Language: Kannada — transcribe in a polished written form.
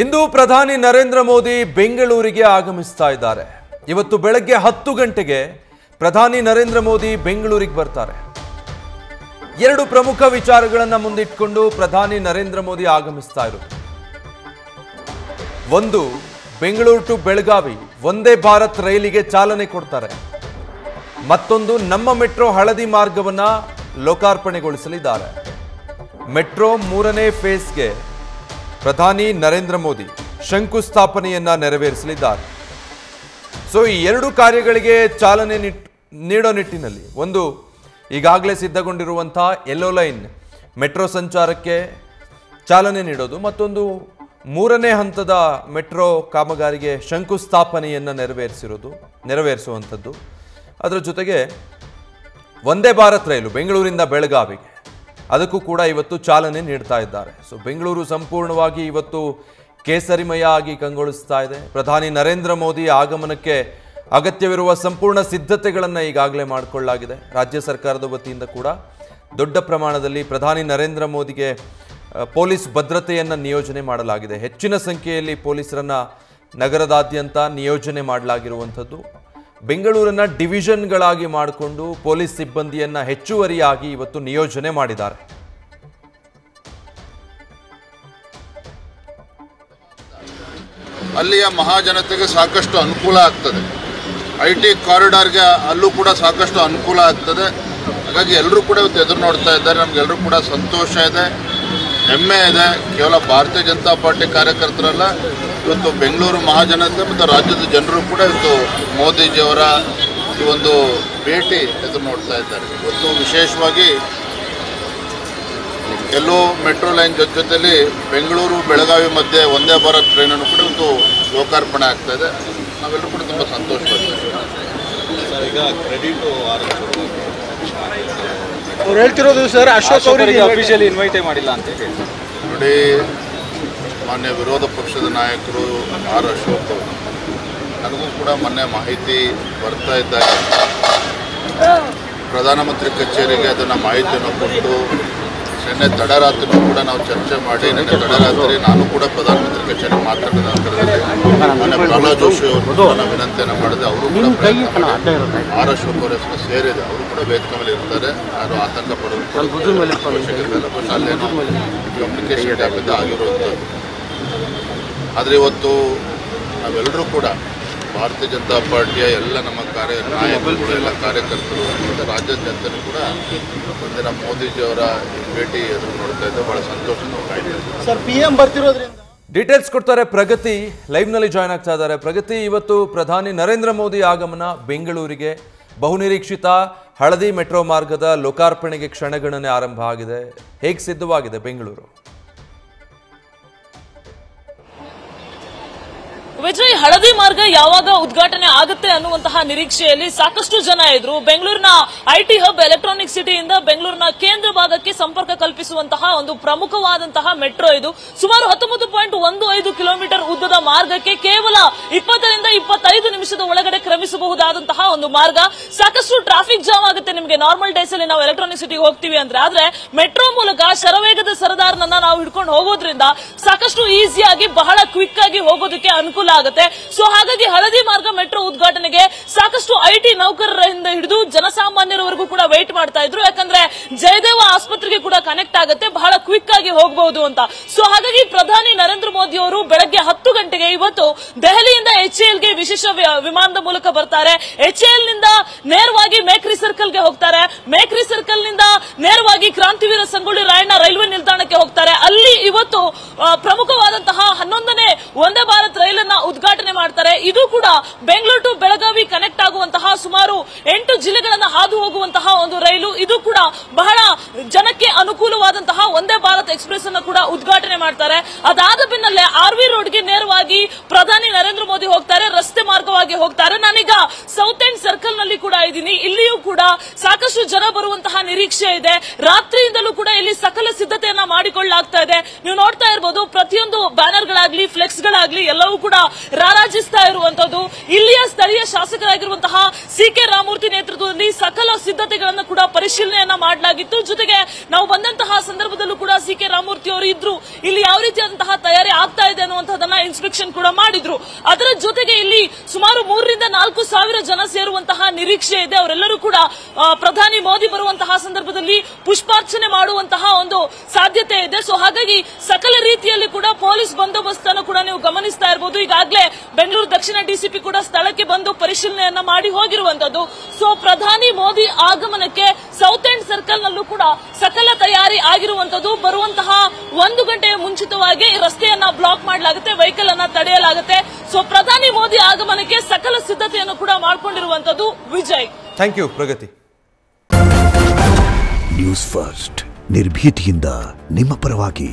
ಇಂದು ಪ್ರಧಾನಿ ನರೇಂದ್ರ ಮೋದಿ ಬೆಂಗಳೂರಿಗೆ ಆಗಮಿಸ್ತಾ ಇದ್ದಾರೆ। ಇವತ್ತು ಬೆಳಗ್ಗೆ 10 ಗಂಟೆಗೆ ಪ್ರಧಾನಿ ನರೇಂದ್ರ ಮೋದಿ ಬೆಂಗಳೂರಿಗೆ ಬರ್ತಾರೆ। ಎರಡು ಪ್ರಮುಖ ವಿಚಾರಗಳನ್ನು ಮುಂದಿಟ್ಟುಕೊಂಡು ಪ್ರಧಾನಿ ನರೇಂದ್ರ ಮೋದಿ ಆಗಮಿಸ್ತಾ ಇರೋದು। ಒಂದು, ಬೆಂಗಳೂರು ಟು ಬೆಳಗಾವಿ ವಂದೇ ಭಾರತ್ ರೈಲಿಗೆ ಚಾಲನೆ ಕೊಡ್ತಾರೆ। ಮತ್ತೊಂದು, ನಮ್ಮ ಮೆಟ್ರೋ ಹಳದಿ ಮಾರ್ಗವನ್ನ ಲೋಕಾರ್ಪಣೆಗೊಳಿಸಲಿದ್ದಾರೆ। ಮೆಟ್ರೋ 3ನೇ ಫೇಸ್ಗೆ ಪ್ರಧಾನಿ ನರೇಂದ್ರ ಮೋದಿ ಶಂಕುಸ್ಥಾಪನೆಯನ್ನ ನೆರವೇರಿಸಲಿದ್ದಾರೆ। ಸೊ ಈ ಎರಡು ಕಾರ್ಯಗಳಿಗೆ ಚಾಲನೆ ನೀಡೋ ನಿಟ್ಟಿನಲ್ಲಿ ಒಂದು, ಈಗಾಗಲೇ ಸಿದ್ಧಗೊಂಡಿರುವಂತಹ ಯೆಲ್ಲೋ ಲೈನ್ ಮೆಟ್ರೋ ಸಂಚಾರಕ್ಕೆ ಚಾಲನೆ ನೀಡೋದು, ಮತ್ತೊಂದು 3ನೇ ಹಂತದ ಮೆಟ್ರೋ ಕಾಮಗಾರಿಗೆ ಶಂಕುಸ್ಥಾಪನೆಯನ್ನ ನೆರವೇರಿಸುವಂಥದ್ದು। ಅದರ ಜೊತೆಗೆ ವಂದೇ ಭಾರತ್ ರೈಲು ಬೆಂಗಳೂರಿಂದ ಬೆಳಗಾವಿಗೆ ಅದಕ್ಕೂ ಕೂಡ ಇವತ್ತು ಚಾಲನೆ ನೀಡ್ತಾ ಇದ್ದಾರೆ। ಸೊ ಬೆಂಗಳೂರು ಸಂಪೂರ್ಣವಾಗಿ ಇವತ್ತು ಕೇಸರಿಮಯ ಆಗಿ ಕಂಗೊಳಿಸ್ತಾ ಇದೆ। ಪ್ರಧಾನಿ ನರೇಂದ್ರ ಮೋದಿ ಆಗಮನಕ್ಕೆ ಅಗತ್ಯವಿರುವ ಸಂಪೂರ್ಣ ಸಿದ್ಧತೆಗಳನ್ನು ಈಗಾಗಲೇ ಮಾಡಿಕೊಳ್ಳಲಾಗಿದೆ। ರಾಜ್ಯ ಸರ್ಕಾರದ ವತಿಯಿಂದ ಕೂಡ ದೊಡ್ಡ ಪ್ರಮಾಣದಲ್ಲಿ ಪ್ರಧಾನಿ ನರೇಂದ್ರ ಮೋದಿಗೆ ಪೊಲೀಸ್ ಭದ್ರತೆಯನ್ನು ನಿಯೋಜನೆ ಮಾಡಲಾಗಿದೆ। ಹೆಚ್ಚಿನ ಸಂಖ್ಯೆಯಲ್ಲಿ ಪೊಲೀಸರನ್ನ ನಗರದಾದ್ಯಂತ ನಿಯೋಜನೆ ಮಾಡಲಾಗಿರುವಂಥದ್ದು। ಬೆಂಗಳೂರನ್ನ ಡಿವಿಷನ್ಗಳಾಗಿ ಮಾಡಿಕೊಂಡು ಪೊಲೀಸ್ ಸಿಬ್ಬಂದಿಯನ್ನ ಹೆಚ್ಚುವರಿಯಾಗಿ ಇವತ್ತು ನಿಯೋಜನೆ ಮಾಡಿದ್ದಾರೆ। ಅಲ್ಲಿಯ ಮಹಾಜನತೆಗೆ ಸಾಕಷ್ಟು ಅನುಕೂಲ ಆಗ್ತದೆ। ಐಟಿ ಕಾರಿಡಾರ್ಗೆ ಅಲ್ಲೂ ಕೂಡ ಸಾಕಷ್ಟು ಅನುಕೂಲ ಆಗ್ತದೆ। ಹಾಗಾಗಿ ಎಲ್ಲರೂ ಕೂಡ ಇವತ್ತು ಎದುರು ನೋಡ್ತಾ ಇದ್ದಾರೆ। ನಮಗೆಲ್ಲರೂ ಕೂಡ ಸಂತೋಷ ಇದೆ, ಹೆಮ್ಮೆ ಇದೆ। ಕೇವಲ ಭಾರತೀಯ ಜನತಾ ಪಾರ್ಟಿ ಕಾರ್ಯಕರ್ತರಲ್ಲ, ಇವತ್ತು ಬೆಂಗಳೂರು ಮಹಾಜನತೆ ಮತ್ತು ರಾಜ್ಯದ ಜನರು ಕೂಡ ಇವತ್ತು ಮೋದಿಜಿಯವರ ಈ ಒಂದು ಭೇಟಿ ಎದುರು ನೋಡ್ತಾ ಇದ್ದಾರೆ। ಇವತ್ತು ವಿಶೇಷವಾಗಿ ಎಲ್ಲೋ ಮೆಟ್ರೋ ಲೈನ್ ಜೊತೆಯಲ್ಲಿ ಬೆಂಗಳೂರು ಬೆಳಗಾವಿ ಮಧ್ಯೆ ವಂದೇ ಭಾರತ್ ಟ್ರೈನನ್ನು ಕೂಡ ಇವತ್ತು ಲೋಕಾರ್ಪಣೆ ಆಗ್ತಾ ಇದೆ। ನಾವೆಲ್ಲರೂ ಕೂಡ ತುಂಬ ಸಂತೋಷವಾಗಿದ್ದೇವೆ। ಈಗ ಕ್ರೆಡಿಟ್ ಅವ್ರು ಹೇಳ್ತಿರೋದು ಸರ್, ಅಶೋಕ್ ಅವರಿಗೆ ಅಫಿಷಿಯಲಿ ಇನ್ವೈಟೇ ಮಾಡಿಲ್ಲ ಅಂತ ಹೇಳಿ ನೋಡಿ, ಮಾನ್ಯ ವಿರೋಧ ಪಕ್ಷದ ನಾಯಕರು ಆರ್ ಅಶೋಕ್ ಅವರು ನನಗೂ ಕೂಡ ಮೊನ್ನೆ ಮಾಹಿತಿ ಬರ್ತಾ ಇದ್ದಾಗ ಪ್ರಧಾನಮಂತ್ರಿ ಕಚೇರಿಗೆ ಅದನ್ನು ಮಾಹಿತಿಯನ್ನು ಕೊಟ್ಟು ನಿನ್ನೆ ತಡರಾತ್ರಿ ಕೂಡ ನಾವು ಚರ್ಚೆ ಮಾಡಿ, ನಿನ್ನೆ ತಡರಾತ್ರಿ ನಾನು ಕೂಡ ಪ್ರಧಾನಮಂತ್ರಿ ಕಚೇರಿ ಮಾತಾಡಿದ ನಂತರದಲ್ಲಿ ಮೊನ್ನೆ ಪ್ರಹ್ಲಾದ್ ಜೋಶಿ ಅವರು ನಾನು ವಿನಂತಿಯನ್ನು ಮಾಡಿದೆ। ಅವರು ಕೂಡ ಆರ್ ಅಶೋಕ್ ಅವರ ಹೆಸರು ಸೇರಿದೆ, ಅವರು ಕೂಡ ವೇದಿಕೆ ಮೇಲೆ ಇರ್ತಾರೆ, ಯಾರು ಆತಂಕ ಪಡುವಂಥ ಅವಶ್ಯಕತೆ ಇಲ್ಲ। ಬಟ್ ಅಲ್ಲೇನೋ ಕಮ್ಯುನಿಕೇಷನ್ ಆಗಿದ್ದು ಆಗಿರುವಂಥದ್ದು। ಆದರೆ ಇವತ್ತು ನಾವೆಲ್ಲರೂ ಕೂಡ ಭಾರತೀಯ ಜನತಾ ಪಾರ್ಟಿಯ ಎಲ್ಲ ನಮ್ಮ ನಾಯಕರುಗಳು, ಎಲ್ಲ ಕಾರ್ಯಕರ್ತರು ಮತ್ತು ರಾಜ್ಯದ ಜನತೆಯೂ ಕೂಡ ಒಂದಿನ ಮೋದಿಜಿಯವರ ಭೇಟಿ ಎದುರು ನೋಡ್ತಾ ಇದ್ದೆ, ಬಹಳ ಸಂತೋಷ ಸರ್। PM ಬರ್ತಿರೋದ್ರಿಂದ ಡೀಟೇಲ್ಸ್ ಕೊಡ್ತಾರೆ ಪ್ರಗತಿ, ಲೈವ್ ನಲ್ಲಿ ಜಾಯ್ನ್ ಆಗ್ತಾ ಇದ್ದಾರೆ। ಪ್ರಗತಿ, ಇವತ್ತು ಪ್ರಧಾನಿ ನರೇಂದ್ರ ಮೋದಿ ಆಗಮನ ಬೆಂಗಳೂರಿಗೆ, ಬಹುನಿರೀಕ್ಷಿತ ಹಳದಿ ಮೆಟ್ರೋ ಮಾರ್ಗದ ಲೋಕಾರ್ಪಣೆಗೆ ಕ್ಷಣಗಣನೆ ಆರಂಭ ಆಗಿದೆ, ಹೇಗೆ ಸಿದ್ಧವಾಗಿದೆ ಬೆಂಗಳೂರು? ವಿಜಯ್, ಹಳದಿ ಮಾರ್ಗ ಯಾವಾಗ ಉದ್ಘಾಟನೆ ಆಗುತ್ತೆ ಅನ್ನುವಂತಹ ನಿರೀಕ್ಷೆಯಲ್ಲಿ ಸಾಕಷ್ಟು ಜನ ಇದ್ರು। ಬೆಂಗಳೂರಿನ ಐಟಿ ಹಬ್, ಎಲೆಕ್ಟ್ರಾನಿಕ್ ಸಿಟಿಯಿಂದ ಬೆಂಗಳೂರಿನ ಕೇಂದ್ರ ಭಾಗಕ್ಕೆ ಸಂಪರ್ಕ ಕಲ್ಪಿಸುವಂತಹ ಒಂದು ಪ್ರಮುಖವಾದಂತಹ ಮೆಟ್ರೋ ಇದು। ಸುಮಾರು 19.15 ಕಿಲೋಮೀಟರ್ ಉದ್ದದ ಮಾರ್ಗಕ್ಕೆ ಕೇವಲ 20 ರಿಂದ 25 ನಿಮಿಷದ ಒಳಗಡೆ ಕ್ರಮಿಸಬಹುದಾದಂತಹ ಒಂದು ಮಾರ್ಗ। ಸಾಕಷ್ಟು ಟ್ರಾಫಿಕ್ ಜಾಮ್ ಆಗುತ್ತೆ ನಿಮಗೆ ನಾರ್ಮಲ್ ಡೇಸ್ ಅಲ್ಲಿ ನಾವು ಎಲೆಕ್ಟ್ರಾನಿಕ್ ಸಿಟಿಗೆ ಹೋಗ್ತೀವಿ ಅಂದ್ರೆ, ಆದ್ರೆ ಮೆಟ್ರೋ ಮೂಲಕ ಶರವೇಗದ ಸರದಾರನನ್ನ ನಾವು ಹಿಡ್ಕೊಂಡು ಹೋಗೋದ್ರಿಂದ ಸಾಕಷ್ಟು ಈಸಿಯಾಗಿ ಬಹಳ ಕ್ವಿಕ್ ಆಗಿ ಹೋಗೋದಕ್ಕೆ ಅನುಕೂಲ ಆಗುತ್ತೆ। ಸೊ ಹಾಗಾಗಿ ಹಳದಿ ಮಾರ್ಗ ಮೆಟ್ರೋ ಉದ್ಘಾಟನೆಗೆ ಸಾಕಷ್ಟು ಐಟಿ ನೌಕರರಿಂದ ಹಿಡಿದು ಜನಸಾಮಾನ್ಯರವರೆಗೂ ಕೂಡ ವೇಟ್ ಮಾಡ್ತಾ ಇದ್ರು, ಯಾಕಂದ್ರೆ ಜಯದೇವ ಆಸ್ಪತ್ರೆಗೆ ಕೂಡ ಕನೆಕ್ಟ್ ಆಗುತ್ತೆ, ಬಹಳ ಕ್ವಿಕ್ ಆಗಿ ಹೋಗಬಹುದು ಅಂತ। ಸೊ ಹಾಗಾಗಿ ಪ್ರಧಾನಿ ನರೇಂದ್ರ ಮೋದಿ ಅವರು ಬೆಳಗ್ಗೆ 10 ಗಂಟೆಗೆ ಇವತ್ತು ದೆಹಲಿಯಿಂದ HAL ಗೆ ವಿಶೇಷ ವಿಮಾನದ ಮೂಲಕ ಬರ್ತಾರೆ। HAL ನಿಂದ ನೇರವಾಗಿ ಮೇಕ್ರಿ ಸರ್ಕಲ್ ಗೆ ಹೋಗ್ತಾರೆ, ಮೇಕ್ರಿ ಸರ್ಕಲ್ ನಿಂದ ನೇರವಾಗಿ ಕ್ರಾಂತಿವೀರ ಸಂಗೊಳ್ಳಿ ರಾಯಣ್ಣ ರೈಲ್ವೆ ನಿಲ್ದಾಣಕ್ಕೆ ಹೋಗ್ತಾರೆ। ಅಲ್ಲಿ ಇವತ್ತು ಪ್ರಮುಖವಾದಂತಹ 11ನೇ ವಂದೇ ಭಾರತ್ ರೈಲನ್ನ ಉದ್ಘಾಟನೆ ಮಾಡ್ತಾರೆ। ಇದು ಕೂಡ ಬೆಂಗಳೂರು ಟು ಬೆಳಗಾವಿ ಕನೆಕ್ಟ್ ಆಗುವಂತಹ ಸುಮಾರು 8 ಜಿಲ್ಲೆಗಳನ್ನ ಹಾದು ಹೋಗುವಂತಹ ಒಂದು ರೈಲು। ಇದು ಕೂಡ ಬಹಳ ಜನಕ್ಕೆ ಅನುಕೂಲವಾದಂತಹ ವಂದೇ ಭಾರತ್ ಎಕ್ಸ್ಪ್ರೆಸ್ ಅನ್ನು ಕೂಡ ಉದ್ಘಾಟನೆ ಮಾಡ್ತಾರೆ। ಅದಾದ ಬೆನ್ನಲ್ಲೇ RV ರೋಡ್ಗೆ ನೇರವಾಗಿ ಪ್ರಧಾನಿ ನರೇಂದ್ರ ಮೋದಿ ಹೋಗ್ತಾರೆ, ರಸ್ತೆ ಮಾರ್ಗವಾಗಿ ಹೋಗ್ತಾರೆ। ನಾನೀಗ ಸೌತ್ ಎಂಡ್ ಸರ್ಕಲ್ ನಲ್ಲಿ ಕೂಡ ಇದ್ದೀನಿ, ಇಲ್ಲಿಯೂ ಕೂಡ ಸಾಕಷ್ಟು ಜನ ಬರುವಂತಹ ನಿರೀಕ್ಷೆ ಇದೆ। ರಾತ್ರಿಯಿಂದಲೂ ಕೂಡ ಇಲ್ಲಿ ಸಕಲ ಸಿದ್ಧತೆಯನ್ನ ಮಾಡಿಕೊಳ್ಳಲಾಗ್ತಾ ಇದೆ। ನೀವು ನೋಡ್ತಾ ಇರಬಹುದು, ಪ್ರತಿಯೊಂದು ಬ್ಯಾನರ್ಗಳಾಗ್ಲಿ ಫ್ಲೆಕ್ಸ್ ಗಳಾಗ್ಲಿ ಎಲ್ಲವೂ ಕೂಡ ರಾರಾಜಿಸ್ತಾ ಇರುವಂತದ್ದು। ಇಲ್ಲಿಯ ಸ್ಥಳೀಯ ಶಾಸಕರಾಗಿರುವಂತಹ CK ರಾಮಮೂರ್ತಿ ನೇತೃತ್ವದಲ್ಲಿ ಸಕಲ ಸಿದ್ಧತೆಗಳನ್ನು ಕೂಡ ಪರಿಶೀಲನೆಯನ್ನ ಮಾಡಲಾಗಿತ್ತು। ಜೊತೆಗೆ ನಾವು ಬಂದಂತಹ ಸಂದರ್ಭದಲ್ಲೂ ಕೂಡ CK ರಾಮಮೂರ್ತಿ ಅವರು ಇದ್ರು, ಇಲ್ಲಿ ಯಾವ ರೀತಿಯಾದಂತಹ ತಯಾರಿ ಆಗ್ತಾ ಇದೆ ಅನ್ನುವಂಥದ್ದನ್ನ ಇನ್ಸ್ಪೆಕ್ಷನ್ ಕೂಡ ಮಾಡಿದ್ರು. ಅದರ ಜೊತೆಗೆ ಇಲ್ಲಿ ಸುಮಾರು 3,000 ರಿಂದ 4,000 ಜನ ಸೇರುವಂತಹ ನಿರೀಕ್ಷೆ ಇದೆ. ಅವರೆಲ್ಲರೂ ಕೂಡ ಪ್ರಧಾನಿ ಮೋದಿ ಬರುವಂತಹ ಸಂದರ್ಭದಲ್ಲಿ ಪುಷ್ಪಾರ್ಚನೆ ಮಾಡುವಂತಹ ಒಂದು ಸಾಧ್ಯತೆ ಇದೆ. ಸೊ ಹಾಗಾಗಿ ಸಕಲ ರೀತಿಯಲ್ಲಿ ಕೂಡ ಪೊಲೀಸ್ ಬಂದೋಬಸ್ತ್ ಅನ್ನು ಕೂಡ ನೀವು ಗಮನಿಸ್ತಾ ಇರಬಹುದು. ಈಗಾಗಲೇ ಬೆಂಗಳೂರು ದಕ್ಷಿಣ ಡಿಸಿಪಿ ಕೂಡ ಸ್ಥಳಕ್ಕೆ ಬಂದು ಪರಿಶೀಲನೆಯನ್ನ ಮಾಡಿ ಹೋಗಿರುವಂತದ್ದು. ಸೊ ಪ್ರಧಾನಿ ಮೋದಿ ಆಗಮನಕ್ಕೆ ಸೌತ್ ಎಂಡ್ ಸರ್ಕಲ್ ನಲ್ಲೂ ಕೂಡ ಸಕಲ ತಯಾರಿ ಆಗಿರುವಂತದ್ದು. ಬರುವಂತಹ 1 ಗಂಟೆಯ ಮುಂಚಿತವಾಗಿ ರಸ್ತೆಯನ್ನ ಬ್ಲಾಕ್ ಮಾಡಲಾಗುತ್ತೆ, ವೆಹಿಕಲ್ ಅನ್ನ ತಡೆಯಲಾಗುತ್ತೆ. ಸೊ ಪ್ರಧಾನಿ ಮೋದಿ ಆಗಮನಕ್ಕೆ ಸಕಲ ಸಿದ್ಧತೆಯನ್ನು ಕೂಡ ಮಾಡಿಕೊಂಡಿರುವಂತದ್ದು. Vijay, thank you Pragati. News first ನಿರ್ಭೀತಿಯಿಂದ ನಿಮ್ಮ ಪರವಾಗಿ.